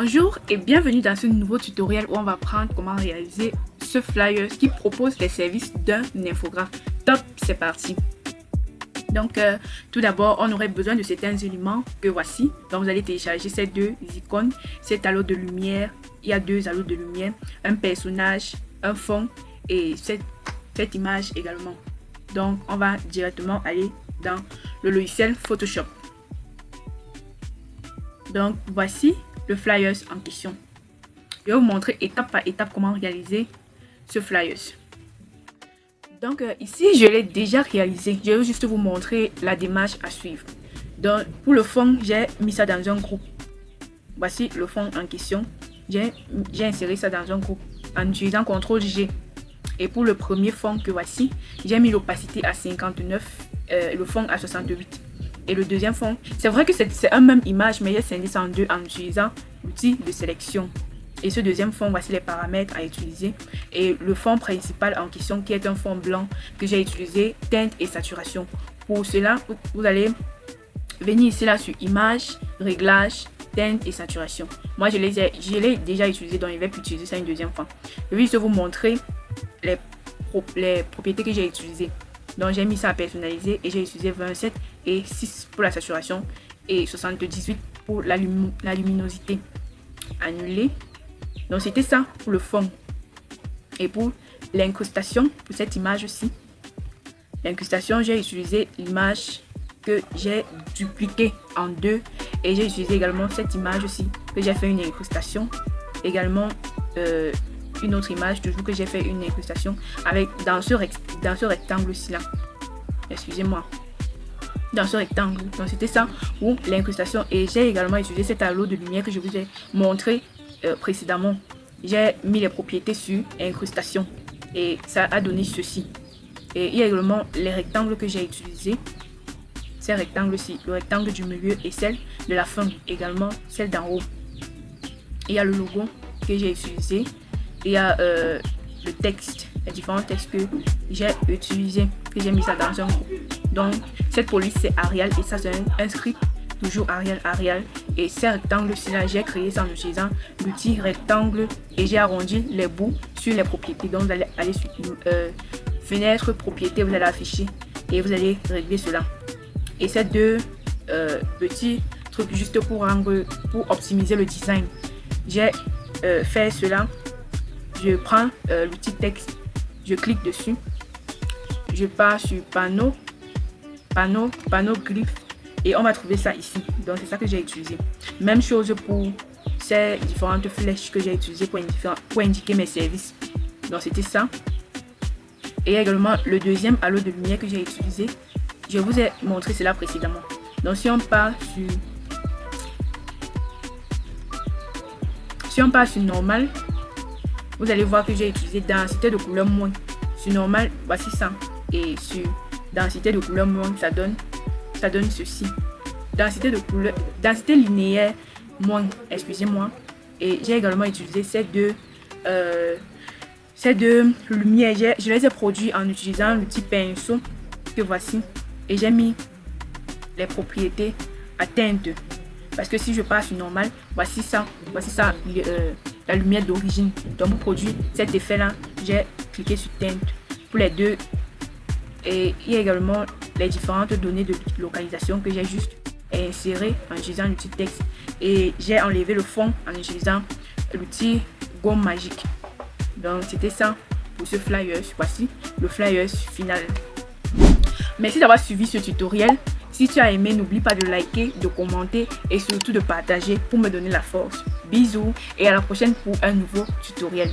Bonjour et bienvenue dans ce nouveau tutoriel où on va apprendre comment réaliser ce flyer qui propose les services d'un infographe. Top, c'est parti. Donc tout d'abord, on aurait besoin de certains éléments que voici. Donc vous allez télécharger ces deux icônes, cet halo de lumière. Il y a deux halos de lumière, un personnage, un fond et cette image également. Donc on va directement aller dans le logiciel Photoshop. Donc voici le flyers en question. Je vais vous montrer étape par étape comment réaliser ce flyers. Donc ici je l'ai déjà réalisé. Je vais juste vous montrer la démarche à suivre. Donc pour le fond, j'ai mis ça dans un groupe. Voici le fond en question. J'ai inséré ça dans un groupe en utilisant CTRL G. Et pour le premier fond que voici, j'ai mis l'opacité à 59, le fond à 68. Et le deuxième fond, c'est vrai que c'est un même image, mais j'ai scindé ça en deux en utilisant l'outil de sélection. Et ce deuxième fond, voici les paramètres à utiliser. Et le fond principal en question, qui est un fond blanc que j'ai utilisé, teinte et saturation. Pour cela, vous allez venir ici là sur image, réglage, teinte et saturation. Moi, je l'ai déjà utilisé, donc je vais utiliser ça une deuxième fois. Je vais juste vous montrer les propriétés que j'ai utilisées. Donc j'ai mis ça à personnaliser et j'ai utilisé 27 et 6 pour la saturation et 78 pour la luminosité. Annuler. Donc c'était ça pour le fond. Et pour l'incrustation, pour cette image aussi, l'incrustation, j'ai utilisé l'image que j'ai dupliquée en deux et j'ai utilisé également cette image aussi que j'ai fait une incrustation. Également une autre image toujours que j'ai fait une incrustation avec dans ce rectangle ci là, excusez-moi, dans ce rectangle. Donc c'était ça pour l'incrustation et j'ai également utilisé cet halo de lumière que je vous ai montré précédemment. J'ai mis les propriétés sur incrustation et ça a donné ceci. Et il y a également les rectangles que j'ai utilisés, ces rectangles-ci, le rectangle du milieu et celle de la fin, également celle d'en haut. Il y a le logo que j'ai utilisé. Il y a le texte, les différents textes que j'ai utilisés, que j'ai mis ça dans un groupe. Donc cette police c'est Arial et ça c'est un script toujours Arial. Et ces rectangles ci là, j'ai créé ça en utilisant l'outil rectangle et j'ai arrondi les bouts sur les propriétés. Donc vous allez aller sur fenêtre propriété, vous allez afficher et vous allez régler cela. Et ces deux petits trucs juste pour optimiser le design, j'ai fait cela. Je prends l'outil texte, je clique dessus, je pars sur panneau griffe et on va trouver ça ici. Donc c'est ça que j'ai utilisé. Même chose pour ces différentes flèches que j'ai utilisées pour indiquer mes services. Donc c'était ça. Et également le deuxième halo de lumière que j'ai utilisé. Je vous ai montré cela précédemment. Donc si on part sur normal, vous allez voir que j'ai utilisé densité de couleur moins. Sur normal, voici ça. Et sur densité de couleur moins, ça donne ceci. Densité linéaire moins, excusez-moi. Et j'ai également utilisé ces deux lumières. Je les ai produits en utilisant l'outil pinceau que voici. Et j'ai mis les propriétés à teinte. Parce que si je passe sur normal, voici ça la lumière d'origine. Donc pour produire cet effet là, j'ai cliqué sur teinte pour les deux. Et il y a également les différentes données de localisation que j'ai juste insérées en utilisant l'outil texte. Et j'ai enlevé le fond en utilisant l'outil gomme magique. Donc c'était ça pour ce flyers. Voici le flyers final. Merci d'avoir suivi ce tutoriel. Si tu as aimé, n'oublie pas de liker, de commenter et surtout de partager pour me donner la force. Bisous et à la prochaine pour un nouveau tutoriel.